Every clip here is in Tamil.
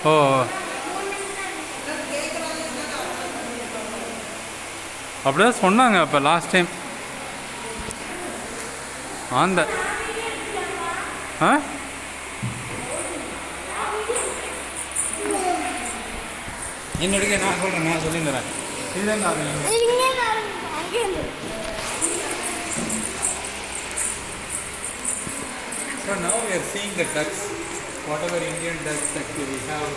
ஓ அப்படிதான் சொன்னாங்க அப்போ லாஸ்ட் டைம் ஆந்த ஆ என்னோட நான் சொல்கிறேன் நான் சொல்லிடுறேன் இதுதான் So now we are seeing the ducks, whatever Indian ducks that we have,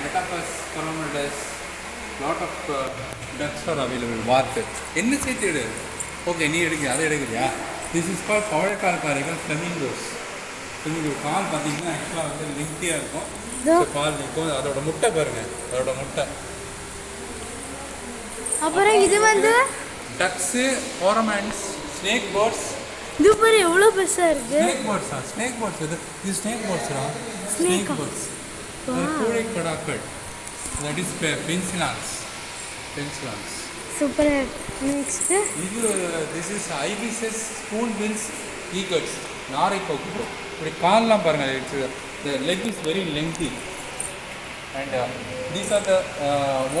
Netapus, Colombo ducks, lot of ducks are available. Bark. என்ன சேர்த்து ஓகே நீ எடுக்க அதை எடுக்கிறியா? திஸ் இஸ் கால் பவழக்கால் பாறைகள் ஃப்ளமிங்கோஸ். ஃப்ளமிங்கோ கால் பார்த்தீங்கன்னா ஆக்சுவலாக வந்து லெங்க்தியாக இருக்கும். ஸோ கால் நிற்கும். அதோட முட்டை பாருங்க, அதோட முட்டை. அப்புறம் இது வந்து டக்ஸு, ஓரமேன்ஸ், ஸ்னேக் பேர்ட்ஸ். இது பாரு எவ்வளோ பெருசாக இருக்குது. ஸ்னேக் பேர்ட்ஸா? ஸ்னேக் பேர்ட்ஸ் இது ஸ்னேக் பேர்ட்ஸ்ரா? Snake birds. கூடை கடாக்கள். That is pelicans. Pelicans. Super. Next இது this is ibises spoonbills egrets. நாரை கொக்கு. இப்படி கால்லாம் பாருங்க. The leg is very lengthy. And these are the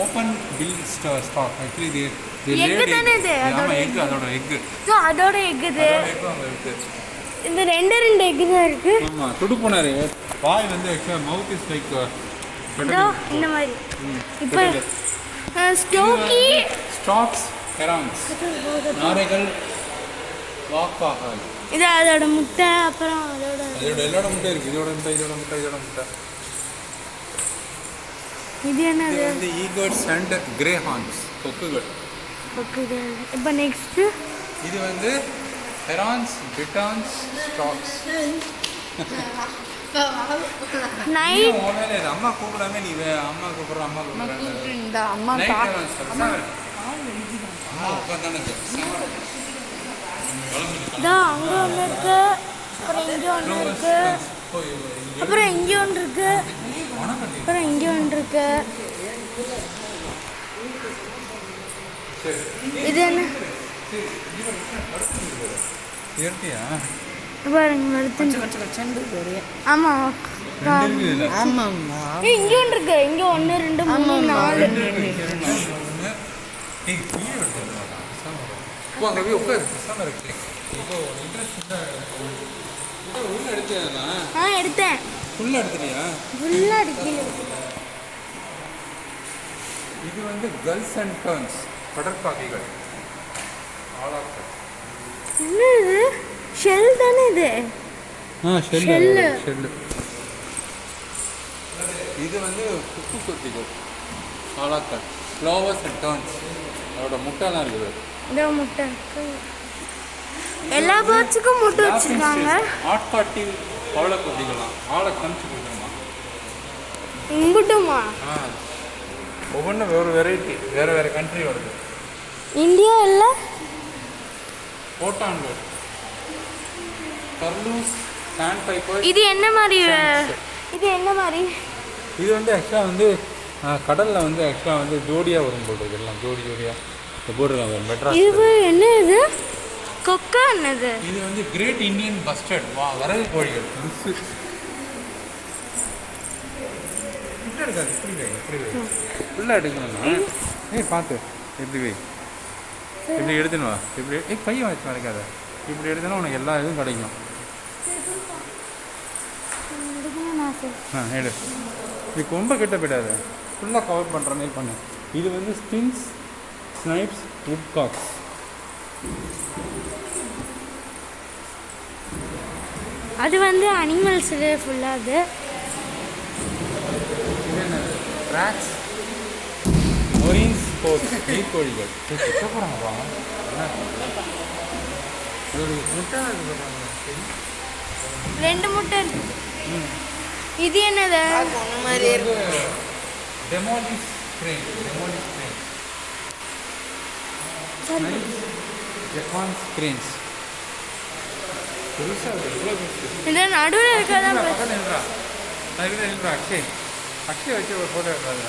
open bill stock. Actually they laid egg. ஆமா egg அதோட egg. சோ அதோட egg இது. இந்த ரெண்டு egg தான் இருக்கு. ஆமா துடுப்புனாரு. வாய் வந்து actually mouth is like இந்த மாதிரி. இப்போ ஸ்டோக்கி ஸ்டாக்ஸ் herons. நாரைகள் வாக்காகள். இது அதோட முட்டை. அப்புறம் அதோட எல்லாரோட முட்டை இருக்கு. இதோட முட்டை. இது என்னது? இது ஈகர்ட்ஸ் அண்ட் கிரே ஹார்ன்ஸ். கொக்குகள். இப்போ நெக்ஸ்ட் இது வந்து ஹெரான்ஸ், பிட்டான்ஸ், ஸ்டாக்ஸ். நைட் அம்மா கூப்பிடாம நீ அம்மா கூப்பிடுற அம்மா இந்த அம்மா அங்கே ஒன்று இருக்கு. அப்புறம் இங்கே ஒன்று இருக்கு. அப்புறம் இங்கே ஒன்று இருக்கு. அப்புறம் இங்கே ஒன்று இருக்கு. இது என்ன பாருங்க ஆமாம் ஆமாம்மா. இங்கே ஒன்று இருக்கு. இங்கே 1 2 3 4 எடுத்தேன். ஃபுல்லாக எடுத்துட்டியா? ஃபுல்லாக எடுக்கல. இது வந்து கல்ஸ் அண்ட் டர்ன்ஸ் கடற்காக்கைகள். என்ன இது? ஷெல் தானே இது? ஷெல்லு. இது வந்து குப்பு கொத்திகள். ஆலாக்கள். Plovers and terns. அதோட முட்டைலாம் இருக்குது. இந்த முட்டை எல்லா பேர்ட்ஸுக்கும் முட்டை வச்சுருக்காங்க. ஆட்காட்டி பவள கொத்திகளாம். ஆளை கமிச்சு கொடுத்துருமா இம்புட்டுமா? ஒவ்வொன்றும் வேறு வெரைட்டி, வேறு கண்ட்ரி வருது. இந்தியா இல்லை. போட்டான் கர்லூஸ், சாண்ட் பைப்பர். இது என்ன மாதிரி? இது வந்து ஆக்சுவலாக வந்து கடலில் வந்து ஆக்சுவலாக வந்து ஜோடியாக வரும் போடுறது. எல்லாம் ஜோடியாக போடுறாங்க. மெட்ராஸ். இது என்ன? இது கொக்கா என்னது? இது வந்து கிரேட் இந்தியன் பஸ்டர்ட். வரகு கோழிகள். இருக்காது. இப்படி ஃபுல்லாக எடுக்கணும்னா பார்த்து எப்படி இப்படி எடுத்துன்னு வா. இப்படி கையை வச்சு வரைக்காத. இப்படி எடுத்தோன்னா உனக்கு எல்லா இதுவும் கிடைக்கும். எடு. இது ரொம்ப கிட்ட போயிடாது. ஃபுல்லாக கவர் பண்ணுற மாதிரி பண்ணு. இது வந்து ஸ்பின்ஸ், ஸ்னைப்ஸ், வுட்காக்ஸ். அது வந்து அனிமல்ஸ் ஃபுல்லாக. அது ராட்ஸ், ஒரின்ஸ், நீர்க்கோழிகள். போகிறாங்கப்பா. முட்டை 2 முட்டை இருக்கு. இது என்னது? Demolish crane. Japan's cranes. இந்த நடுவில் இருக்காதான். அக்ஷய் வச்சு ஒரு ஃபோட்டோ எடுக்காது.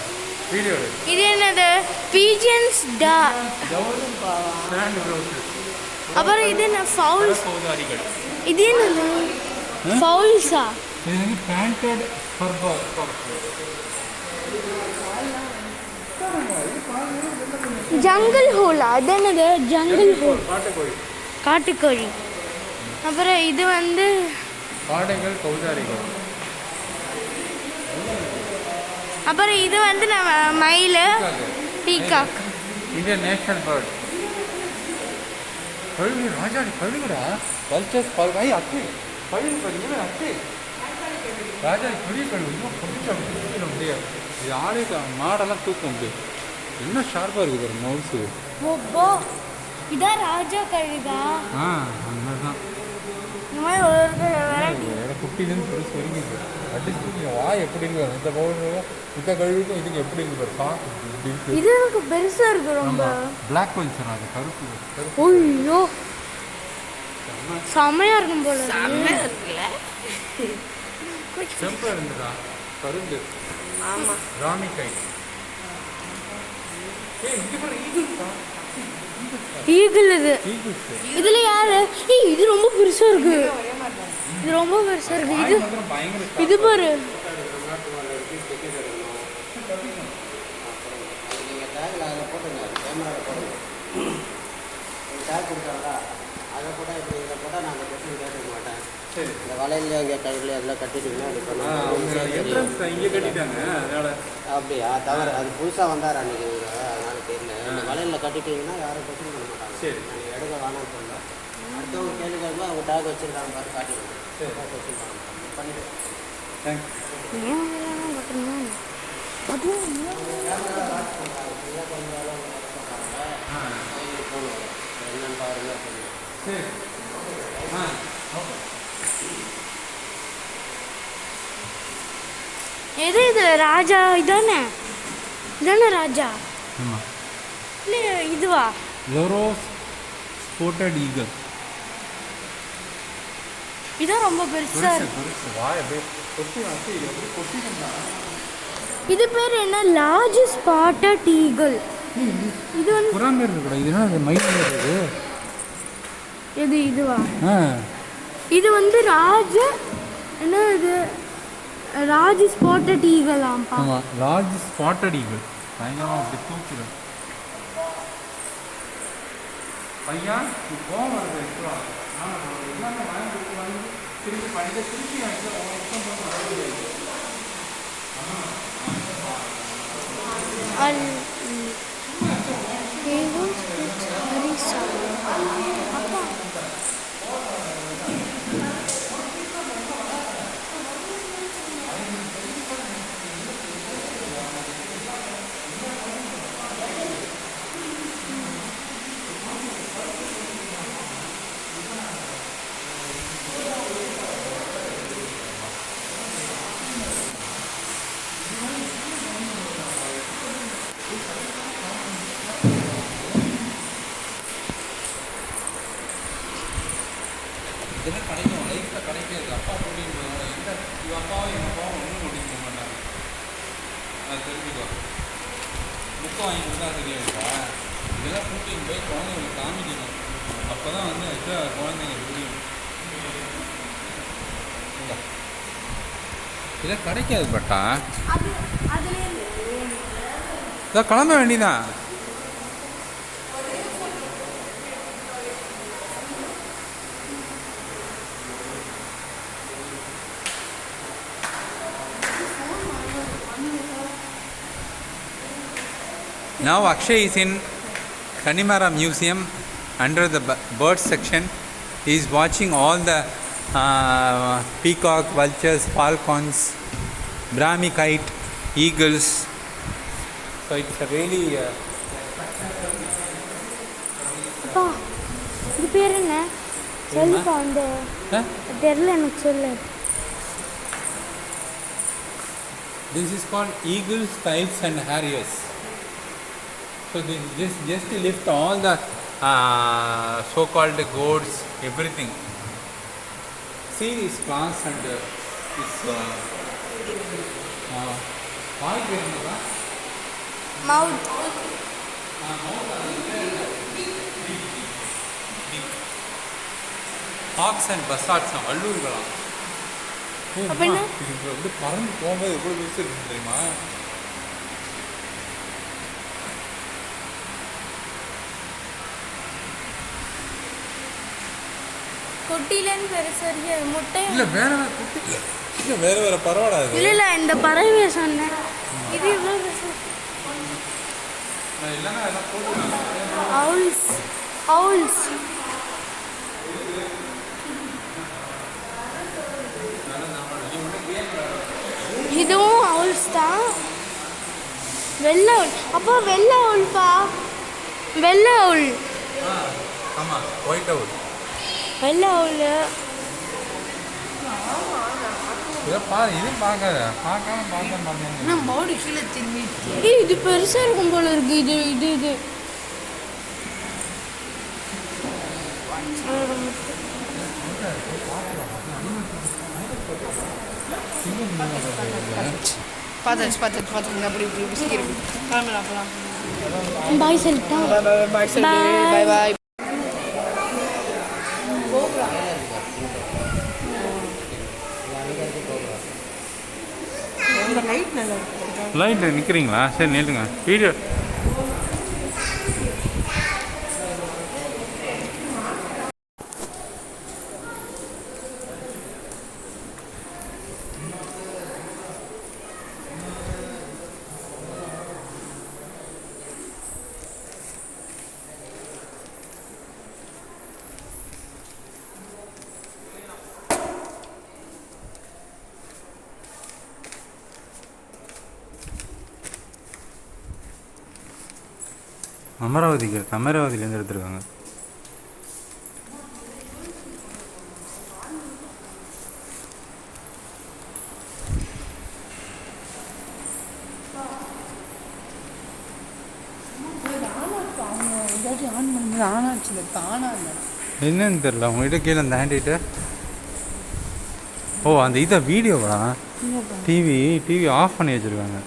வீடியோ. இது என்னது? பீஜன்ஸ் டா. அப்புறம் இது என்ன? ஃபவுல்ஸ். இது என்னது? ஃபவுல்ஸா? இது வந்து பேண்டட் ஃபர் ஜங்கிள் ஹோல், அது என்னது? ஜங்கிள் ஹோல், காட்டுக்கோழி. காட்டுக்கோழி. அப்புறம் இது வந்து காடைகள், கௌதாரிகள். அப்புறம் இது வந்து நம்ம மயில், பீகாக். Indian national bird. கழுகு, ராஜாடி கழுகுடா. வல்ச்சர்ஸ் பால்காய் அக்கு கழுகு பார்த்தீங்கன்னா அக்கு ராஜாடி பெரிய கழுகு இன்னும் பிடிச்ச முடியாது. இது ஆளே மாடெல்லாம் தூக்க முடியாது. என்ன ஷார்ப்பாக இருக்குது ஒரு மவுஸு. ஓப்போ, இதான் ராஜா கழுகா? அந்த மாதிரி தான். இந்த மாதிரி ஒரு குட்டிலேருந்து பெருசு வரைக்கும் அடிச்சு வாய் எப்படி இருக்கு இந்த பவுடரும் இந்த கழுவுக்கும் இதுக்கு எப்படி இருக்கு பார்க்க. இது எனக்கு பெருசா இருக்கு ரொம்ப. பிளாக் பஞ்சர் அது கருப்பு. ஐயோ செமையா இருக்கும் போல. செமையா இருக்குல்ல. செம்பா இருந்துடா கருந்து. ஆமா, ராமி கை. ஈகிள். இது இதுல யாரு? இது ரொம்ப பெருசா இருக்கு. இது ரொம்ப பெருசா இருக்கு. இது பாரு. அதை போட்டால் இப்படி இதை போட்டால் நான் அந்த கொஸ்டின் கேட்டுக்க மாட்டேன். சரி, இந்த வலையிலையோ இங்கே கையிலையோ அதெல்லாம் கட்டிட்டிங்கன்னா அது இங்கே கட்டிட்டாங்க. அப்படியா? தவறு, அது புதுசாக வந்தார் அன்றைக்கி, அதனால தெரியல. இந்த வலையில் கட்டிட்டிங்கன்னா யாரும் கொஸ்டின் பண்ண மாட்டாங்க. சரி, நீங்கள் எடுக்க வேணாம்னு சொல்லலாம். அடுத்தவங்க கேள்வி கேட்கும்போது அவங்க டேக் வச்சுருக்காங்க பார்த்து காட்டிடுவாங்க. சரி, கொஸ்டின் பண்ணிவிடுவேன். தேங்க்ஸ். என்னன்னு பாருங்க. சரி, எது இது? ராஜா இதானே? இதானே ராஜா? ஆமாம். இல்லை இதுவா? லோரோஸ் ஸ்போட்டட் ஈகிள். இதான் ரொம்ப பெருசா இருக்கு. இது பேர் என்ன? Large spotted eagle. இது வந்து புறா மாரி இருக்குடா. இது என்ன மயில் மாரி இருக்கு? எது இதுவா? இது வந்து ராஜ என்ன இது? ராஜ் ஸ்பாட்டட் ஈகிளாம்பா. ஆமாம், லார்ஜ் ஸ்பாட்டட் ஈகிள். பயங்கரமாக அப்படி தூக்கிடு. பையா கோவம் வருது. எல்லாமே வாங்கி திருப்பி படிக்க திருப்பி இதெல்லாம் கிடைக்கும். லைஃப்பில் கிடைக்காது. அப்பா கூட்டிகிட்டு எந்த இவ அப்பாவும் எங்கள் அப்பாவும் ஒன்றும் கூட்டிகிட்டு போக மாட்டாங்க. அது தெரிஞ்சுக்கோ. புக்கு வாங்கி கொடுத்தா தெரியாதுப்பா. இதெல்லாம் கூட்டிகிட்டு போய் குழந்தைங்களுக்கு காமிக்கணும். அப்போ தான் வந்து ஆக்சுவலாக குழந்தைங்க புரியும். இதெல்லாம் கிடைக்காது. பட்டா இதான் கிளம்ப வேண்டியதான். Now Akshay is in Connemara Museum under the bird section. He is watching all the peacock, vultures, falcons, Brahmi kite, eagles. So it's a really அப்பா இது பேர் என்ன? சொல்லுப்பா. அந்த தெரியல எனக்கு, சொல்லு. This is called eagles, kites and harriers. So this just to lift all the so-called goats, everything. See these plants and this mouth. hawks and buzzards are allurgalam. அப்ப என்ன இது வந்து பறந்து போகும்போது எப்படி பெருசு இருக்கு தெரியுமா? கொட்டிலன்னு பெருசரிய முட்டை இல்லை வேற வேற குட்டி இல்லை வேற வேற பரவாயில்ல. இல்லை இல்லை இந்த பறவையை சொன்னேன். இது எவ்வளோ பெருசு? நான் இல்லைன்னா எல்லாம் போட்டு owls owls இதுவும் owls தான். வெள்ளை owl. அப்போ வெள்ளை owlப்பா. வெள்ளை owl. ஆமாம் ஒயிட் அவுட். வெள்ளை owl. இதை பாரு இதையும் பார்க்காத பார்க்காம பார்த்தேன். நான் பாடி கீழே திரும்பிடுச்சு. ஏய் இது பெருசா இருக்கும் போல இருக்கு. இது இது இது பார்த்தாச்சு அப்படி இப்படி பிடிச்சிக்கிறேன். கிளம்பலாம் போகலாம். பாய் சொல்லிட்டா. பாய் சொல்லு. பாய் பாய். லைட் நல்லா இருக்கு. லைட்டில் நிற்கிறீங்களா? சரி நில்லுங்க. வீடியோ அமராவதியிலேருந்து எடுத்துருக்காங்க. என்னன்னு தெரியல உங்ககிட்ட கீழே அந்த ஹேண்டிட்டு. ஓ அந்த இதை வீடியோவா? டிவி ஆஃப் பண்ணி வச்சுருக்காங்க.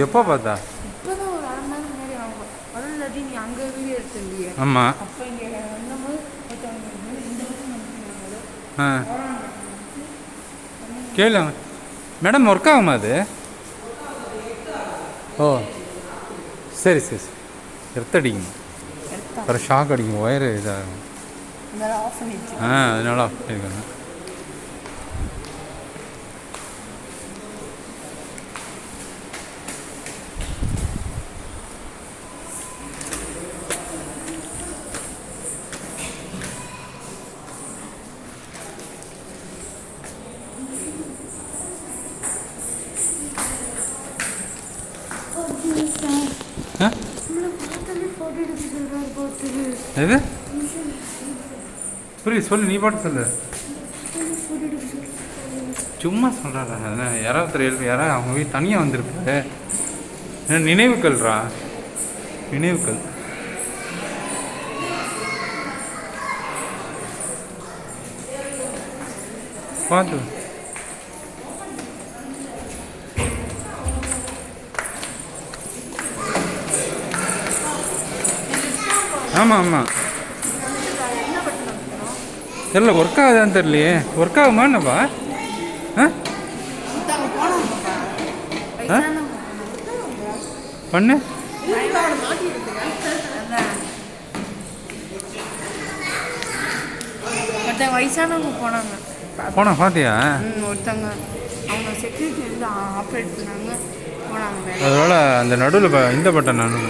எப்போ பார்த்தா? ஆமாம். ஆ கேளு மேடம், ஒர்க் ஆகுமா அது? ஓ சரி சரி சரி. எர்த்தடிக்கும், அப்புறம் ஷாக் அடிக்கும், ஒயரு இதாகும். அதனால ஆஃப் பண்ணியிருக்காங்க. எது புரியுது சொல்லு, நீ பாட்டு சொல்லு. சும்மா சொல்கிறாரா? யாராவது தெரியல, யாராவது அவங்க வீட்டு தனியாக வந்திருக்கு. நினைவுகள்ரா, நினைவுகள். பார்த்து ஆமாம் ஆமாம் தெரியல, ஒர்க் ஆகுதான்னு தெரியலையே. ஒர்க் ஆகுமா என்னப்பா? ஆ பண்ணு. வயசானவங்க போனா பார்த்தியா? ஒருத்தவங்க அவங்க செக்யூரிட்டி வந்து ஆப்ரேட் பண்ணாங்க போனாங்க. அதனால அந்த நடுவில் இந்த பட்டன் நான்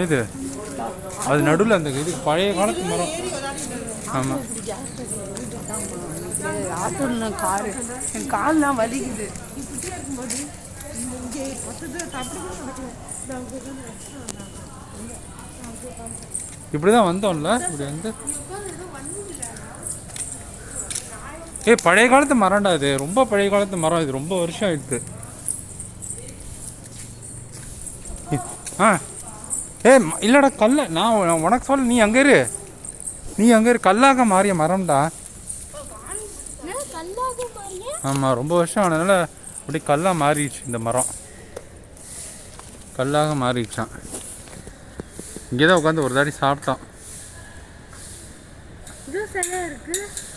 இது அது நடுவில் அந்த இது பழைய காலத்து மரம். ஆமாம் ஆட்டோல காரு என் கால்லாம் வலிக்குது. இப்படி தான் வந்தோம்ல, இப்படி வந்து பழைய காலத்து மரம்டா இது, ரொம்ப பழைய காலத்து மரம் இது, ரொம்ப வருஷம் ஆயிடுது. ஆ இல்லைடா கல்ல, நான் உனக்கு சொல்ல, நீ அங்கே இரு, கல்லாக மாறிய மரம்டா. ஆமாம், ரொம்ப வருஷம் ஆனதுனால அப்படி கல்லாக மாறிடுச்சு இந்த மரம், கல்லாக மாறிடுச்சான். இங்கே தான் உட்காந்து ஒரு தாடி சாப்பிட்டோம்.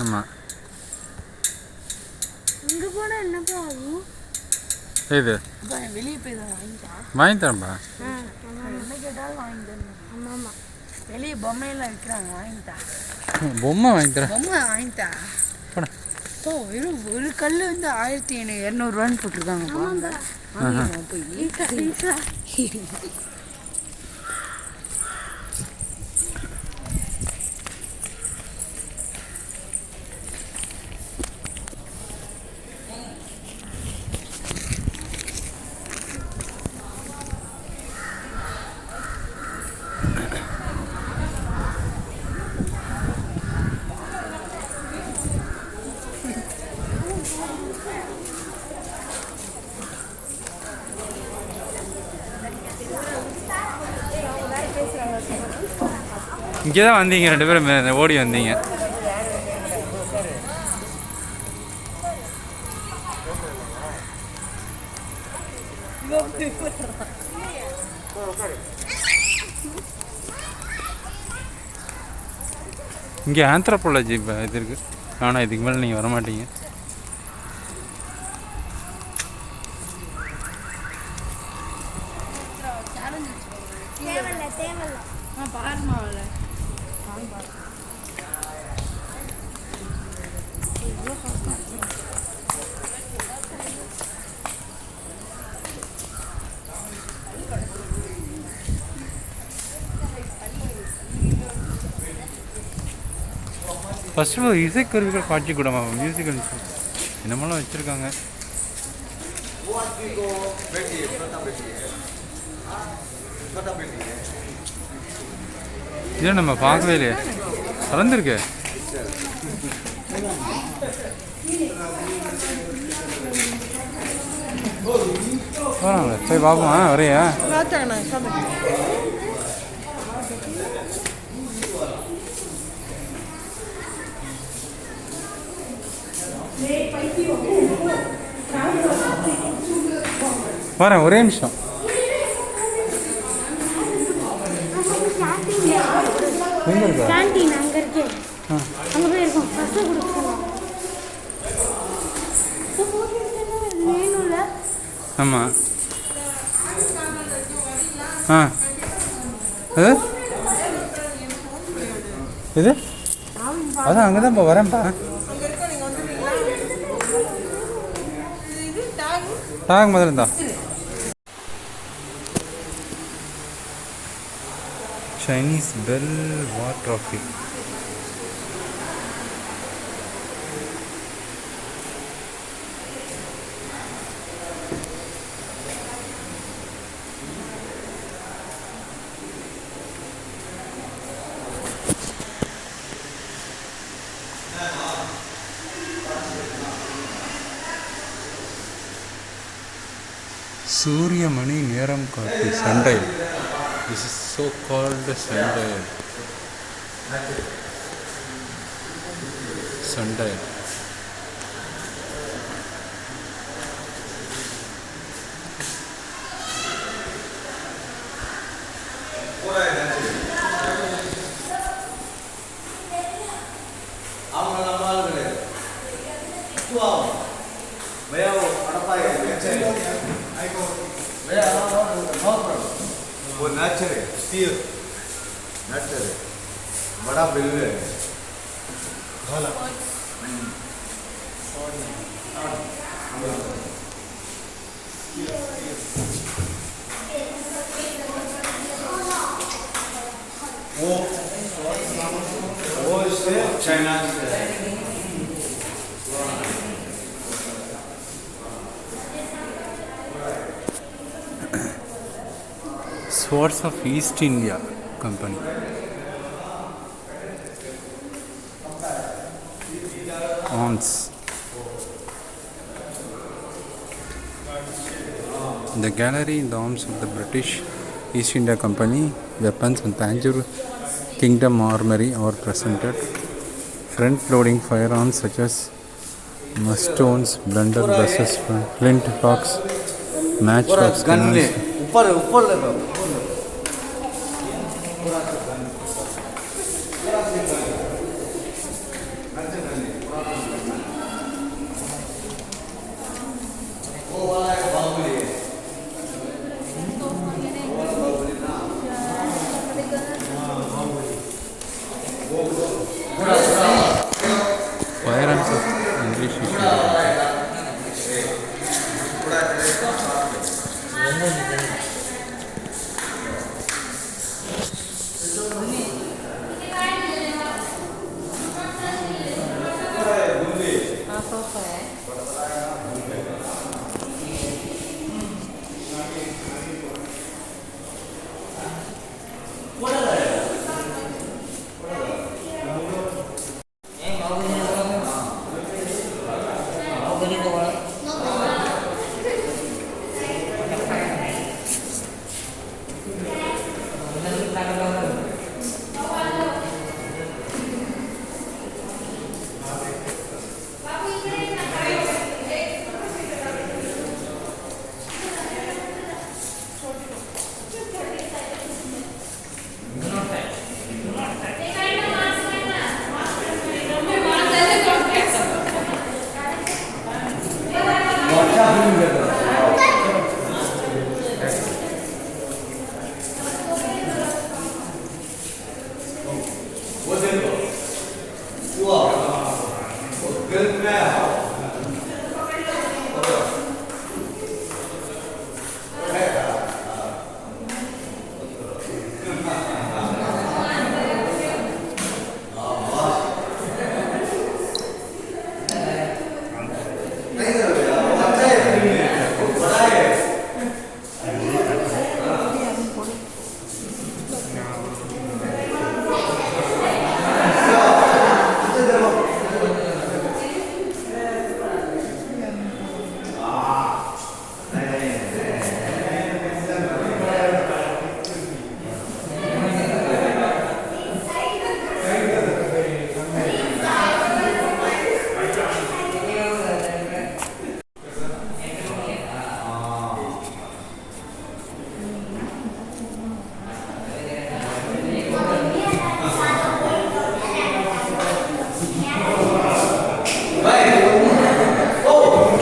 ஆமாம். இது வெளியே போய் தான் வாங்கி தரேன்பா. என்ன கேட்டாலும் வாங்கி தரணும். வெளியே பொம்மையெல்லாம் விற்கிறாங்க, வாங்கிட்டா. பொம்மை வாங்கி தரேன். பொம்மை வாங்கிட்டா. ஓ, வெறும் ஒரு கல் வந்து 1200 போட்டிருக்காங்க. போய் இங்கே தான் வந்தீங்க, 2 பேரும் ஓடி வந்தீங்க. இங்கே ஆந்த்ரோபாலஜி இப்போ இது இருக்குது, ஆனால் இதுக்கு மேலே நீங்கள் வரமாட்டீங்க. ஃபர்ஸ்ட் ஆஃப் இசைக்கருவிகள் காட்சி கூடமா, மியூசிக்கல் என்னமெல்லாம் வச்சுருக்காங்க. இதை நம்ம பார்க்கவே இல்லையே, திறந்துருக்கு. போகிறாங்களே, போய் பார்ப்போம். வரையா வரேன், ஒரே நிமிஷம். கேண்டீன் அங்கே இருக்கு, அங்கே போய் இருக்கோம். ஃபஸ்ட்டு கொடுக்கலாம். ஆமாம். ஆ இது இது அதான் அங்கே தான் இப்போ வரேன்ப்பா. டாக் முதல்ல இருந்தா Chinese bell water trophy. சூரியமணி நேரம் காட்டி சண்டை. This is so called sundial. Sundial. वो नेचर है, स्टील नेचर है, बड़ा बिल है। वो इससे चाइना से है। Swords of East India Company. Arms. The gallery in the arms of the British East India Company, weapons and Tanjore Kingdom armory are presented. Front-loading firearms such as mustones, blunderbusses, flint locks, matchlocks, cannons. Firearms of English East India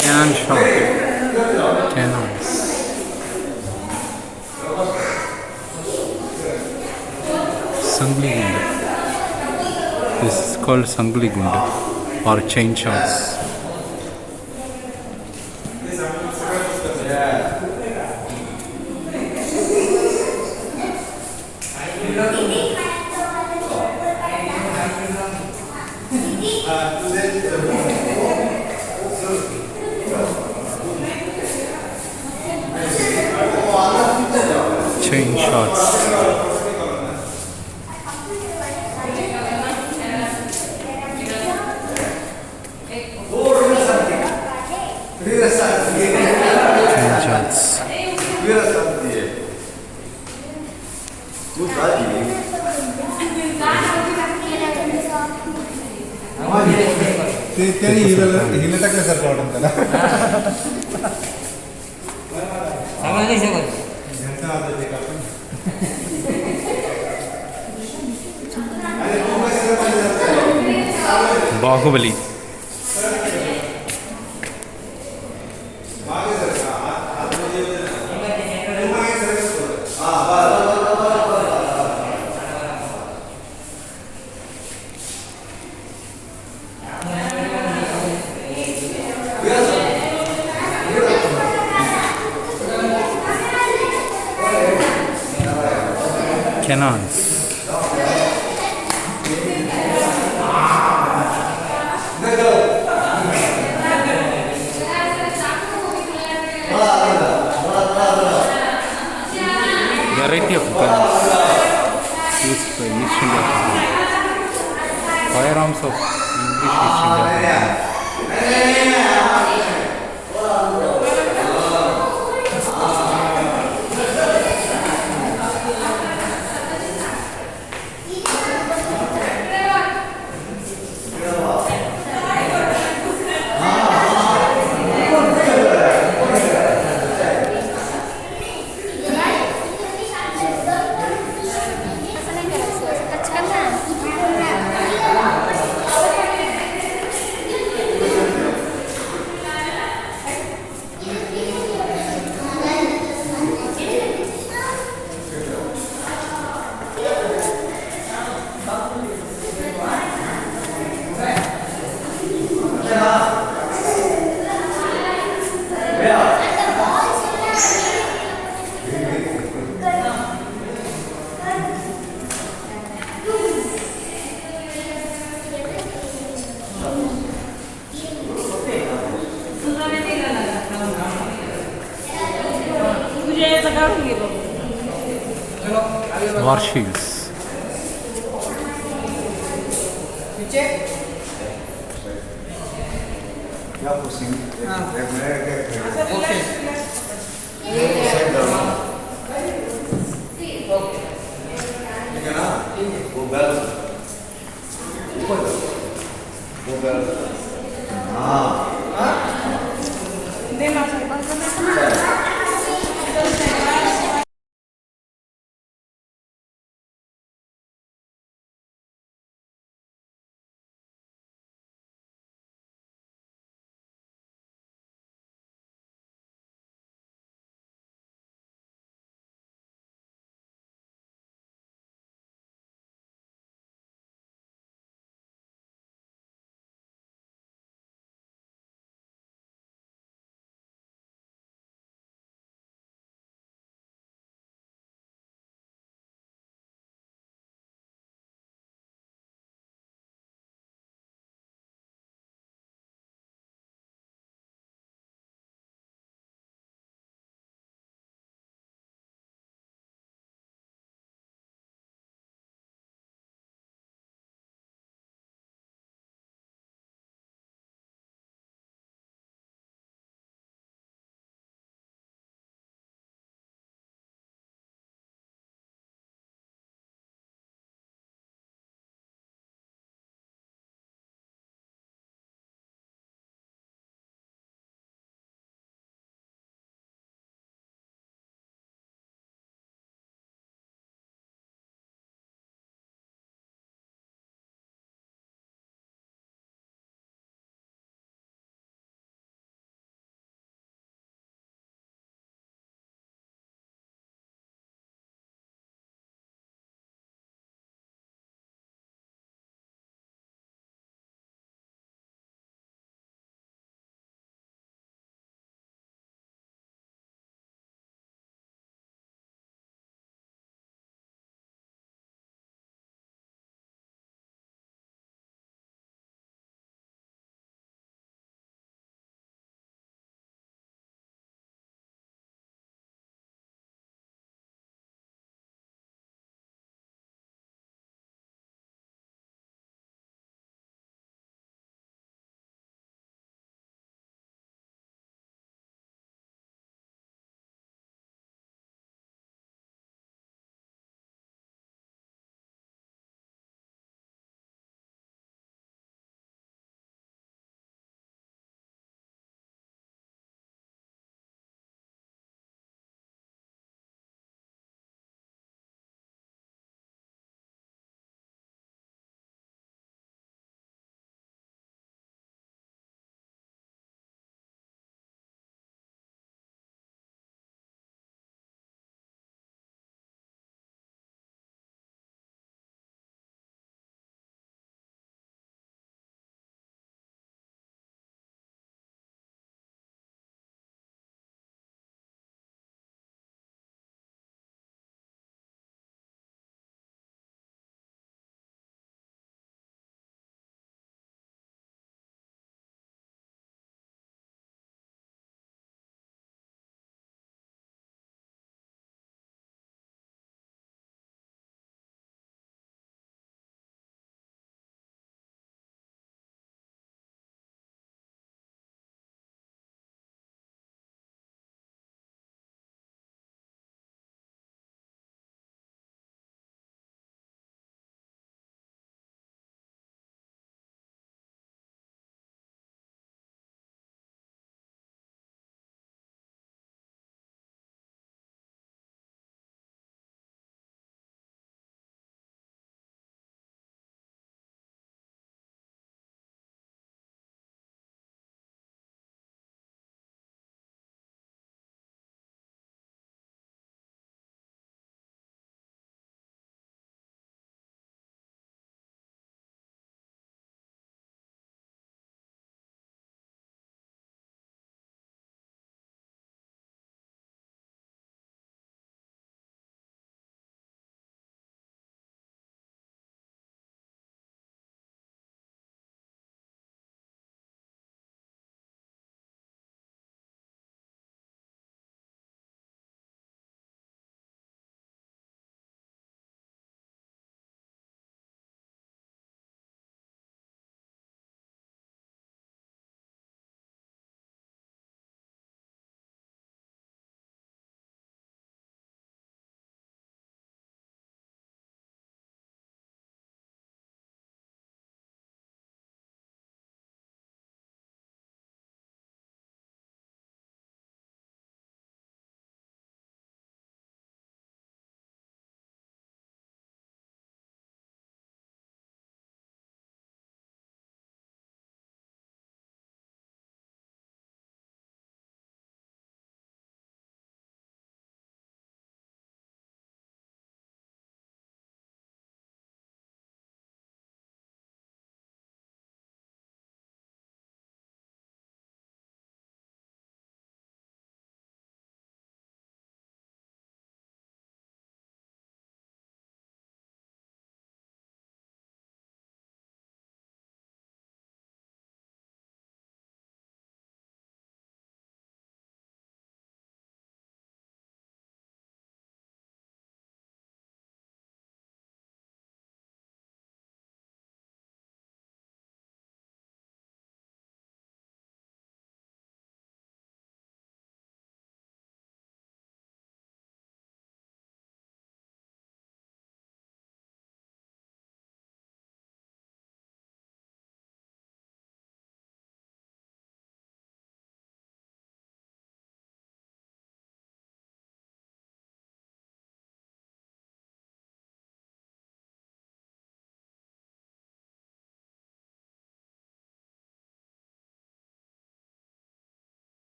Cannon shot. Cannons. Sangli Gunda. This is called Sangli Gunda or chain shots. Chain shots. Chain shots. Bahubali. Cannons. Variety of guns used by East India Company. Firearms of English East India Company. War shields. क्या पूछेंगे ओके ठीक है ना वो बैल ऊपर जाओ। वो बैल हाँ